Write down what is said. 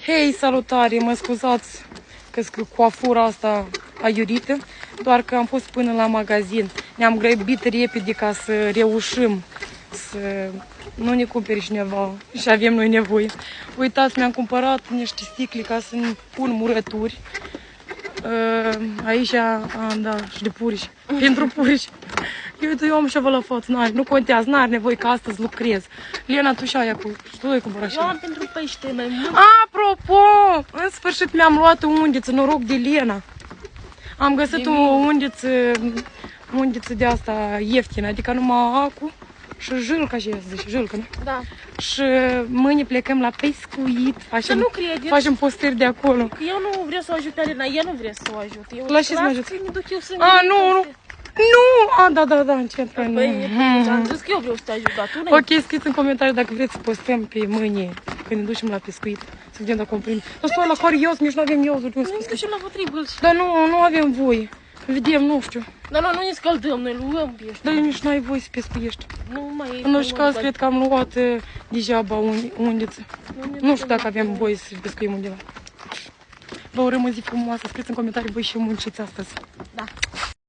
Hei, salutare, mă scuzați că coafura asta aiurită, doar că am fost până la magazin. Ne-am grăbit repede ca să reușim să nu ne cumpere cineva și avem noi nevoie. Uitați, mi-am cumpărat niște sticle ca să ne pun murături. Aici, da, și de purici, pentru purici. Eu am ceva la față, nu contează, n-are nevoie că astăzi lucrez. Lena, tu și aia cu, tu ai cumpărat și eu am pentru pește mai mult. Apropo, în sfârșit mi-am luat o undiță, noroc de Lena. Am găsit o undiță de asta ieftină, adică numai acu și jâlca, și zice, jâlcă, nu? Da. Și mâine plecăm la pescuit, facem postări de acolo. Eu nu vreau să o ajut pe Alina, ea nu vrea să o ajut. Eu La ce să mă ajut? mi duc eu singur. Da, încet. Păi, am zis că eu vreau să te ajut, dar tu n-ai. Ok, scrieți în comentarii dacă vreți să postăm pe mâine, când ne ducem la pescuit, să vedem dacă o primim. Dar stai la carios, nici nu avem iozuri. Noi ne ducem la Potrivălci. Dar nu avem voie. Vedem, nu știu. Dar nu ne scăldăm, noi luăm pești. Dar nici nu ai voie să pescuiești. Nu mai e. În orice caz, cred că am luat degeaba undiță. Nu știu dacă avem voie să pescuim undeva. Vă urăm o zi frumoasă, scrieți în comentarii voi și munciți astăzi. Da.